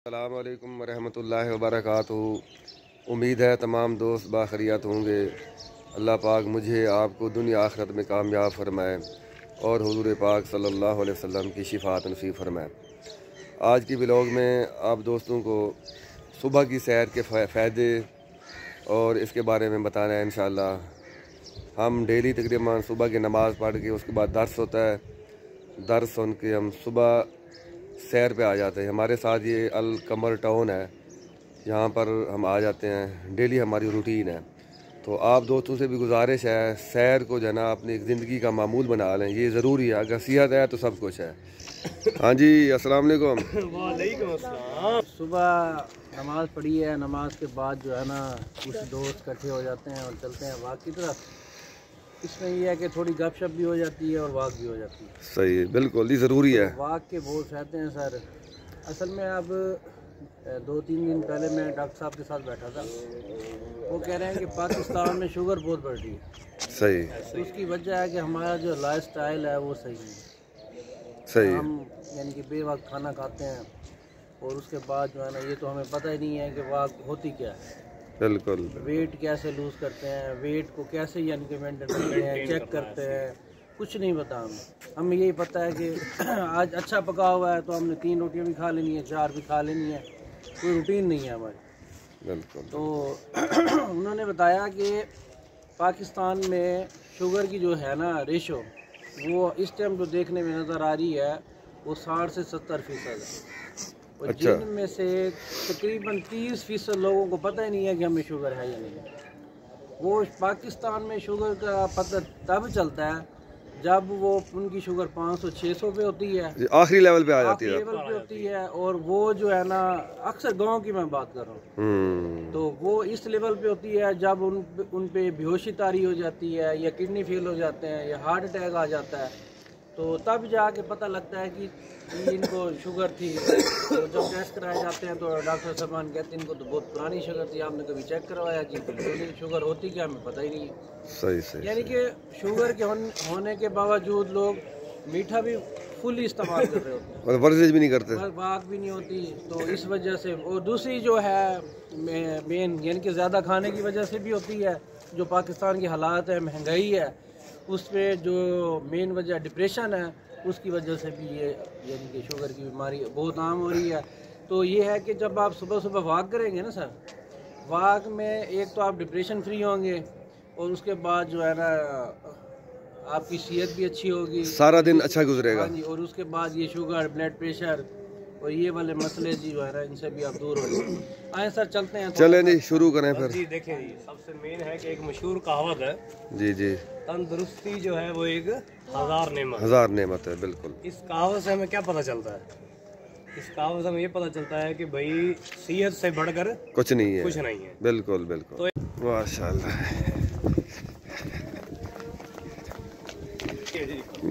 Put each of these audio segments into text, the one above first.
अस्सलाम वालेकुम वरहमतुल्लाहि वबरकातुहू। उम्मीद है तमाम दोस्त बाखरियात होंगे। अल्लाह पाक मुझे आपको दुनिया आखिरत में कामयाब फरमाए और हुजूर पाक सल्लल्लाहु अलैहि वसल्लम की शिफात नसीब फरमाए। आज की व्लॉग में आप दोस्तों को सुबह की सैर के फ़ायदे और इसके बारे में बताना है इंशाअल्लाह। हम डेली तकरीबन सुबह की नमाज़ पढ़ के उसके बाद दर्स होता है, दर्स सुन के हम सुबह सैर पे आ जाते हैं। हमारे साथ ये अल कमर टाउन है, यहाँ पर हम आ जाते हैं, डेली हमारी रूटीन है। तो आप दोस्तों से भी गुजारिश है, सैर को जो है ना अपनी ज़िंदगी का मामूल बना लें, ये ज़रूरी है। अगर सेहत है तो सब कुछ है। हाँ जी, अस्सलाम वालेकुम। वालेकुम अस्सलाम। सुबह नमाज़ पढ़ी है, नमाज के बाद जो है ना कुछ दोस्त इकट्ठे हो जाते हैं और चलते हैं वाक की तरफ। इसमें यह है कि थोड़ी गपशप भी हो जाती है और वाक भी हो जाती है। सही है, बिल्कुल, ये ज़रूरी है। तो वाक के बहुत फ़ायदे हैं सर। असल में अब 2-3 दिन पहले मैं डॉक्टर साहब के साथ बैठा था, वो कह रहे हैं कि पाकिस्तान में शुगर बहुत बढ़ रही है। सही। तो उसकी वजह है कि हमारा जो लाइफ स्टाइल है वो सही है। सही। हम यानी कि बेवक्त खाना खाते हैं और उसके बाद जो है ना ये तो हमें पता ही नहीं है कि वाक होती क्या है। बिल्कुल। वेट कैसे लूज़ करते हैं, वेट को कैसे यानी कि मेंटेन करते हैं, चेक करते हैं, कुछ नहीं पता हमें यही पता है कि आज अच्छा पका हुआ है तो हमने 3 रोटियां भी खा लेनी है, 4 भी खा लेनी है। कोई रूटीन नहीं है हमारी। बिल्कुल। तो उन्होंने बताया कि पाकिस्तान में शुगर की जो है ना रेशो, वो इस टाइम जो देखने में नज़र आ रही है वो 60 से 70% है। और अच्छा। जिनमें से तकरीबन 30% लोगों को पता ही नहीं है कि हमें शुगर है या नहीं। वो पाकिस्तान में शुगर का पता तब चलता है जब वो उनकी शुगर 500-600 पे होती है, आखिरी लेवल पे आ जाती है। लेवल पे होती है। और वो जो है ना अक्सर गांव की मैं बात कर रहा हूँ, तो वो इस लेवल पे होती है जब उन पे बेहोशी तारी हो जाती है या किडनी फेल हो जाते हैं या हार्ट अटैक आ जाता है। तो तब जाके पता लगता है कि इनको शुगर थी। तो जब टेस्ट कराए जाते हैं तो डॉक्टर साहबान कहते हैं इनको तो बहुत पुरानी शुगर थी, आपने कभी चेक करवाया? जी बिल्कुल नहीं, शुगर होती क्या हमें पता ही नहीं है। सही सही। यानी कि शुगर के होने के बावजूद लोग मीठा भी फुली इस्तेमाल कर रहे होते हैं और वर्जिश भी नहीं करते, वाक भी नहीं होती। तो इस वजह से, और दूसरी जो है मेन यानी कि ज़्यादा खाने की वजह से भी होती है। जो पाकिस्तान के हालात है, महंगाई है, उस पर जो मेन वजह डिप्रेशन है, उसकी वजह से भी ये यानी कि शुगर की बीमारी बहुत आम हो रही है। तो ये है कि जब आप सुबह सुबह वाक करेंगे ना सर, वाक में एक तो आप डिप्रेशन फ्री होंगे और उसके बाद जो है ना आपकी सेहत भी अच्छी होगी, सारा दिन अच्छा गुजरेगा। हाँ जी। और उसके बाद ये शुगर, ब्लड प्रेशर और ये वाले मसले जी जो है ना, इनसे भी आप दूर हो जाए। आए सर, चलते हैं। चलें जी, शुरू करें फिर। जी देखें जी, सबसे मेन है कि एक मशहूर कहावत है, जी जी, तंदुरुस्ती जो है वो एक हजार नेमत। हजार नेमत है, बिल्कुल। इस कहावत से हमें क्या पता चलता है? इस कहावत से हमें ये पता चलता है कि भाई सेहत से बढ़कर कुछ नहीं है, कुछ नहीं है। बिल्कुल बिल्कुल। माशाल्लाह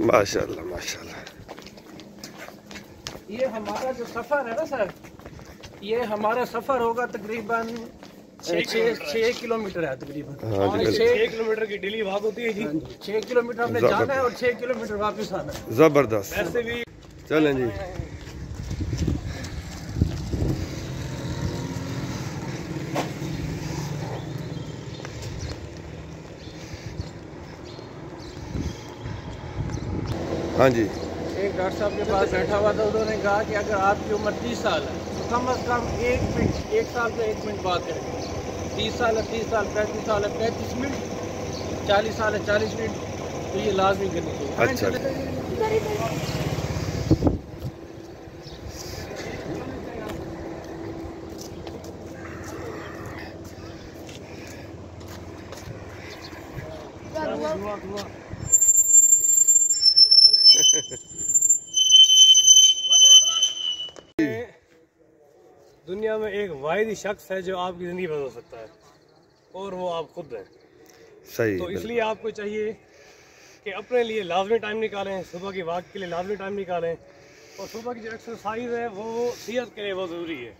माशाल्लाह माशाल्लाह। ये हमारा जो सफ़र है ना सर, ये हमारा सफ़र होगा तकरीबन 6 किलोमीटर है तकरीबन। हाँ जी, 6 किलोमीटर की डेली वॉक होती है जी। 6 किलोमीटर हमने जाना है और 6 किलोमीटर वापस आना है। जबरदस्त। वैसे भी चलें जी। हाँ जी। एक डॉक्टर साहब के पास बैठा हुआ था, उन्होंने कहा कि अगर आपकी उम्र 30 साल है तो कम अज़ कम 1 मिनट, 1 साल से 1 मिनट बात करेंगे। 30 साल है 30 साल, 35 साल है 35 मिनट, 40 साल है 40 मिनट, तो ये लाजमी करनी चाहिए। अच्छा। दुनिया में एक वाहिद शख्स है जो आपकी ज़िंदगी बदल सकता है और वो आप खुद हैं। सही। तो इसलिए आपको चाहिए कि अपने लिए लाजमी टाइम निकालें, सुबह की वॉक के लिए लाजमी टाइम निकालें। और सुबह की जो एक्सरसाइज है वो सेहत के लिए बहुत ज़रूरी है।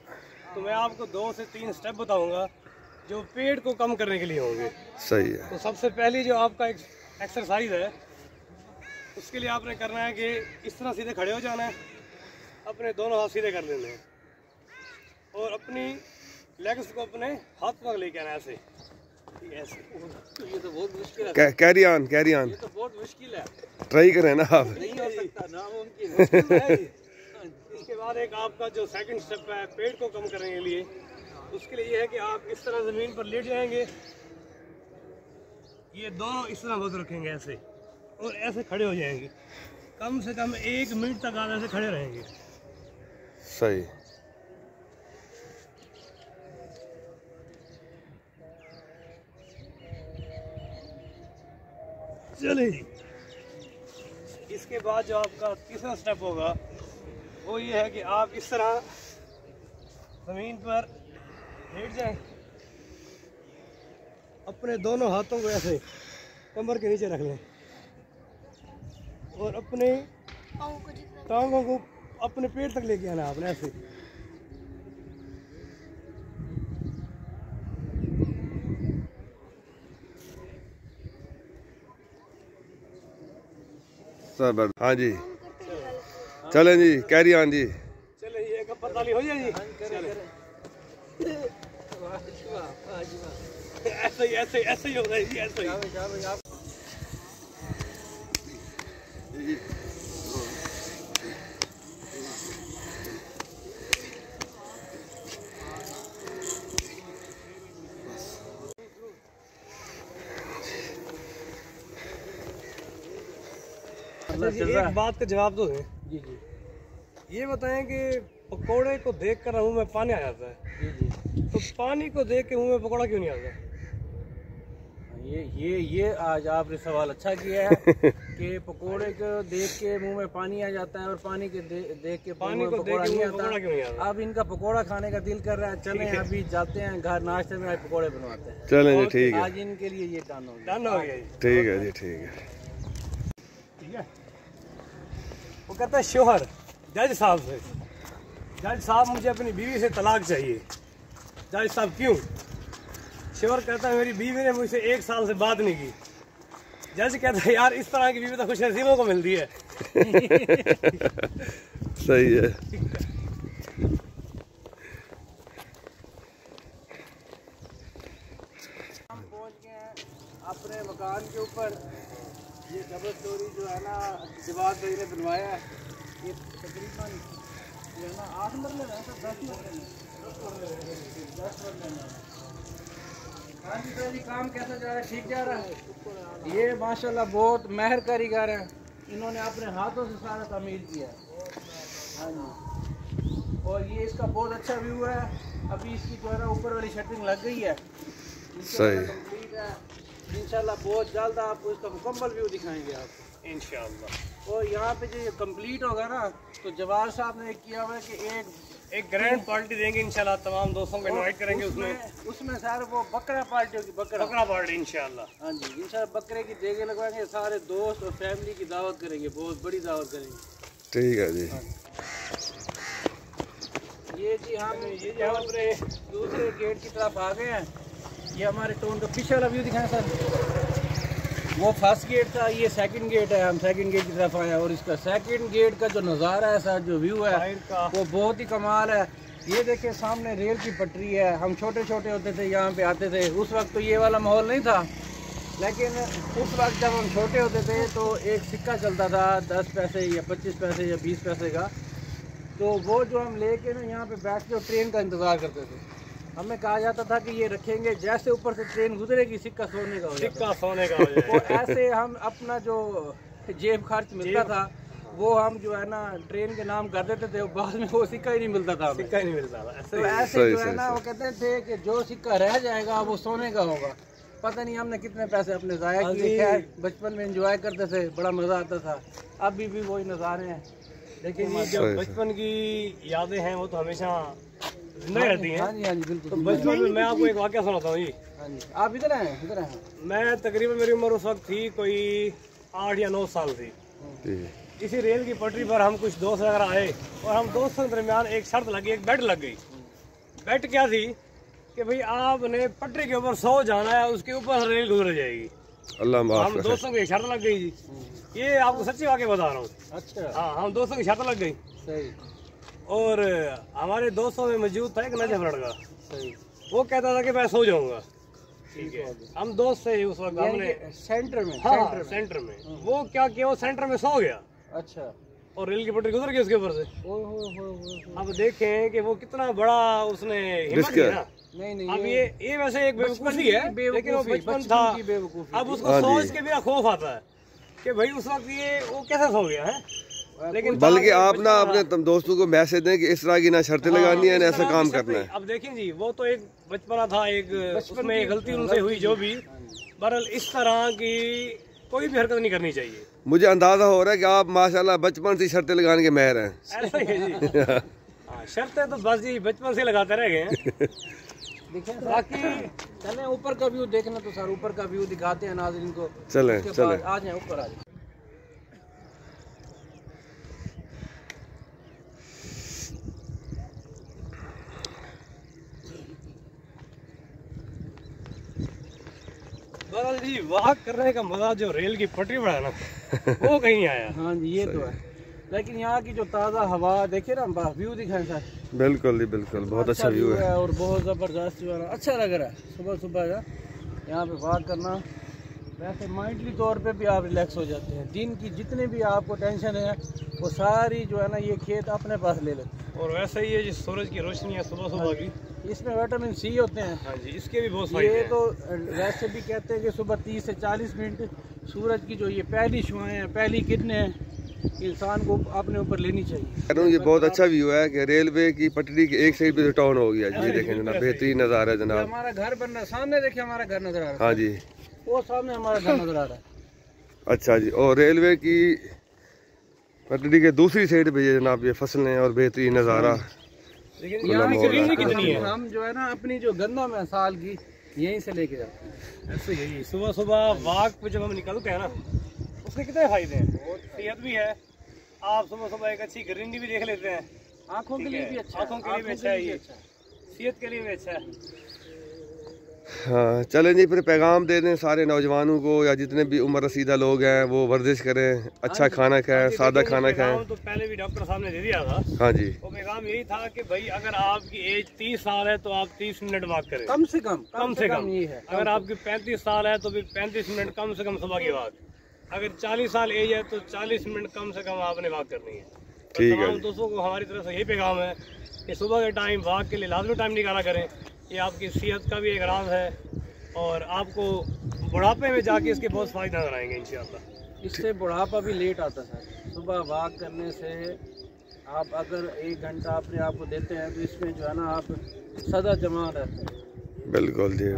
तो मैं आपको 2 से 3 स्टेप बताऊंगा जो पेट को कम करने के लिए होंगे। सही है। तो सबसे पहली जो आपका एक्सरसाइज है, उसके लिए आपने करना है कि इस तरह सीधे खड़े हो जाना है, अपने दोनों हाथ सीधे कर लेने हैं अपनी लेग्स को अपने हाथ पर लेके आना ऐसे ऐसे। तो ये तो बहुत मुश्किल है। कैरी ऑन ये तो बहुत मुश्किल है, ट्राई करें ना आप। नहीं हो सकता, नामुमकिन है। इसके बाद एक आपका जो सेकंड स्टेप है पेट को कम करने के लिए, उसके लिए ये है कि आप इस तरह ज़मीन पर लेट जाएंगे, ये दोनों इस तरह वक्त रखेंगे ऐसे और ऐसे खड़े हो जाएंगे। कम से कम 1 मिनट तक आप ऐसे खड़े रहेंगे। सही। चलिए जी, इसके बाद जो आपका तीसरा स्टेप होगा वो ये है कि आप इस तरह ज़मीन पर लेट जाएं, अपने दोनों हाथों को ऐसे कमर के नीचे रख लें और अपने टांगों को अपने पेट तक लेके आना आपने ऐसे। सब हाँ जी, चलें जी, कैरी ऑन जी। चले ये एक पताली हो जाए जी। ऐसे ही ऐसे ऐसे ही होता है जी, ऐसे ही। जी, एक बात का जवाब दो है जी जी ये बताएं कि पकोड़े को देख कर मुंह में पानी आ जाता है, जी जी। तो पानी को देख के मुंह में पकोड़ा क्यों नहीं आता? ये आज आपने सवाल अच्छा किया है कि पकोड़े को देख के मुंह में पानी आ जाता है और पानी के देख के पानी को देख पकोड़ा के नहीं मुंह में पकोड़ा क्यों नहीं आता। आता? अब इनका पकोड़ा खाने का दिल कर रहा है, चलें अभी जाते हैं घर, नाश्ते में आज पकोड़े बनवाते हैं। चलें जी, ठीक है, आज इनके लिए ये डन हो गया। डन हो गया जी। ठीक है जी, ठीक है। ठीक है, वो कहता है शोहर जज साहब से, जज साहब मुझे अपनी बीवी से तलाक चाहिए। जज साहब क्यों? शोहर कहता है मेरी बीवी ने मुझसे 1 साल से बात नहीं की। जज कहता है यार इस तरह की बीवी तो खुश नसीबों को मिलती है। सही है। हम पहुंच गए हैं अपने मकान के ऊपर। ये डबल स्टोरी जो है ना दीवार भाई ने बनवाया है, ये तकरीबन जो है ना 8 मरले में है, 10 मरले में 10 मरले में। हाँ जी सर जी, काम कैसा जा रहा है? ठीक जा रहा है? ये माशाल्लाह बहुत माहिर कारीगर हैं, इन्होंने अपने हाथों से सारा तामीर किया है। हाँ जी, और ये इसका बहुत अच्छा व्यू है। अभी इसकी जो है ना ऊपर वाली शटरिंग लग गई है, सही। कंप्लीट है। इंशाल्लाह बहुत जल्द आपको इसका मुकम्मल व्यू दिखाएंगे आपको इंशाल्लाह। और यहाँ पे जो ये कंप्लीट होगा ना, तो जवाहर साहब ने किया हुआ है कि एक ग्रैंड पार्टी देंगे इंशाल्लाह, तमाम दोस्तों को इनवाइट करेंगे। उसमें सर वो बकरा पार्टी होगी, बकरा पार्टी इंशाल्लाह। हाँ जी, इंशाल्लाह बकरे की देगे लगवाएंगे, सारे दोस्त और फैमिली की दावत करेंगे, बहुत बड़ी दावत करेंगे। ठीक है जी। ये जी हम अपने दूसरे गेट की तरफ आ गए हैं। ये हमारे टाउन का पीछे वाला व्यू दिखाएं सर। वो फर्स्ट गेट था, ये सेकंड गेट है। हम सेकंड गेट की तरफ आए हैं और इसका सेकंड गेट का जो नज़ारा है सर, जो व्यू है वो बहुत ही कमाल है। ये देखिए सामने रेल की पटरी है। हम छोटे छोटे होते थे यहाँ पे आते थे, उस वक्त तो ये वाला माहौल नहीं था, लेकिन उस वक्त जब हम छोटे होते थे तो एक सिक्का चलता था 10 पैसे या 25 पैसे या 20 पैसे का, तो वो जो हम लेके ना यहाँ पे बैठ के ट्रेन का इंतज़ार करते थे। हमें कहा जाता था कि ये रखेंगे, जैसे ऊपर से ट्रेन गुजरेगी सिक्का सोने का हो जाता। सिक्का सोने का हो जाएगा। तो ऐसे हम अपना जो जेब खर्च मिलता था वो हम जो है ना ट्रेन के नाम कर देते थे, बाद में वो सिक्का ही नहीं मिलता था, सिक्का ही नहीं मिलता था। तो ऐसे जो है ना वो कहते थे कि जो सिक्का रह जाएगा वो सोने का होगा। पता नहीं हमने कितने पैसे अपने ज़ाया किए। खैर बचपन में एंजॉय करते थे, बड़ा मज़ा आता था। अभी भी वही नज़ारे हैं। लेकिन ये जो बचपन की यादें हैं वो तो हमेशा जिंदा रहती हैं। हाँ जी, हाँ जी, बिल्कुल। तो बचपन में मैं आपको एक वाक़या सुनाता हूँ जी। हाँ जी, आप इधर आए, इधर आए। मैं तकरीबन मेरी उम्र उस वक्त थी कोई 8 या 9 साल थी। इसी रेल की पटरी पर हम कुछ दोस्त वगैरह आए और हम दोस्तों के दरमियान एक शर्त लगी, एक बेट लग गई। बेट क्या थी कि भाई आपने पटरी के ऊपर 100 जाना है, उसके ऊपर रेल गुजर जाएगी। अल्लाह माफ हम दोस्तों की शर्त लग गई जी। ये आपको सच्ची वाक़या बता रहा हूँ। अच्छा। हाँ, हम दोस्तों की शर्त लग गई। सही। और हमारे दोस्तों में मौजूद था एक नजफ लड़का, सही। वो कहता था कि मैं सो जाऊंगा। ठीक है, हम दोस्त से उस वक्त हमने सेंटर में, हाँ सेंटर में वो क्या किया, वो सेंटर में सो गया अच्छा, और रेल की पटरी गुजर गई उसके ऊपर से। अब देखें कि वो कितना बड़ा उसने हिम्मत किया ना। नहीं अब ये वैसे एक बेवकूफी है, लेकिन वो बचपन था। अब उसको हाँ सोच जी। के भी खौफ आता है कि भाई उस वक्त ये वो कैसे सो गया है। लेकिन बल्कि आप ना अपने दोस्तों को मैसेज दें कि इस तरह की ना शर्तें लगानी है ना ऐसा काम करना है। अब देखें जी, वो तो एक बचपना था, एक उसमें गलती उनसे हुई जो भी, बहरहाल इस तरह की कोई भी हरकत नहीं करनी चाहिए। मुझे अंदाजा हो रहा है कि आप माशाल्लाह बचपन से शर्तें लगाने के माहिर हैं। ऐसा ही है जी। हाँ, शर्तें तो बस जी बचपन से लगाते रह गए हैं। देखें बाकी चलें ऊपर का व्यू देखना, तो सर ऊपर का व्यू दिखाते हैं नाज़रीन को। चलें चलें आ जाए ऊपर, आ जाए। बहरहाल जी, वॉक करने का मजा जो रेल की पटरी पर है ना, वो कहीं नहीं आया। हाँ जी, ये तो है। लेकिन यहाँ की जो ताज़ा हवा देखे ना, व्यू दिखाएं सर। बिल्कुल जी बिल्कुल, बहुत अच्छा व्यू है और बहुत ज़बरदस्त जो है ना, अच्छा लग रहा है सुबह सुबह का यहाँ पे वॉक करना। वैसे माइंडली तौर पे भी आप रिलैक्स हो जाते हैं। दिन की जितने भी आपको टेंशन है वो सारी जो है ना ये खेत अपने पास ले लेते हैं। और वैसे ही ये जो सूरज की रोशनी है सुबह सुबह की, इसमें विटामिन सी होते हैं। हाँ जी, इसके भी बहुत फायदे ये हैं। तो वैसे भी कहते हैं कि सुबह 30 से 40 मिनट सूरज की जो ये पहली शुआएं हैं, पहली किरणें हैं, इंसान को अपने ऊपर लेनी चाहिए। ये बहुत अच्छा व्यू है कि रेलवे की पटरी की एक साइड पे टाउन हो गया। ये देखें जनाब, बेहतरीन नज़ारा है जनाब। हमारा घर बन रहा है सामने, देखिए हमारा घर नजर आ रहा है। हाँ जी, वो सामने हमारा घर नजर आ रहा है। अच्छा जी। और रेलवे की पटरी के दूसरी साइड पे ये जनाब ये फसलें और बेहतरीन नज़ारा। लेकिन यहाँ की ग्रीनरी कितनी है। हम जो है ना अपनी जो गंदम है साल की यहीं से लेके जाते हैं। ऐसे ही सुबह सुबह वॉक पे जब हम निकलते हैं ना, उसके कितने फायदे हैं। सेहत भी है, आप सुबह सुबह एक अच्छी ग्रीनरी भी देख लेते हैं, आँखों के लिए भी अच्छा है, आँखों के लिए भी अच्छा है, ये सेहत के लिए भी अच्छा है। हाँ चलें जी, फिर पैगाम दे दें सारे नौजवानों को या जितने भी उम्र रसीदा लोग हैं वो वर्जिश करें, अच्छा खाना खाएं, सादा खाना खाएं। तो पहले भी डॉक्टर साहब ने दे दिया था। हाँ जी, वो पैगाम यही था कि भाई अगर आपकी एज 30 साल है तो आप 30 मिनट वॉक करें, कम से कम ये है। अगर आपकी 35 साल है तो भी 35 मिनट कम से कम सुबह की वॉक। अगर 40 साल एज है तो 40 मिनट कम से कम आपने वॉक करनी है। ठीक है। तमाम दोस्तों को हमारी तरफ से यही पैगाम है कि सुबह के टाइम वॉक के लिए लाजमी टाइम निकाला करें। ये आपकी सेहत का भी एक राज है और आपको बुढ़ापे में जाके इसके बहुत फायदे नजर आएंगे इंशाल्लाह। इससे बुढ़ापा भी लेट आता है। सुबह वॉक करने से आप अगर 1 घंटा अपने आप को देते हैं तो इसमें जो है ना आप सदा जमा रहते हैं। बिल्कुल जी।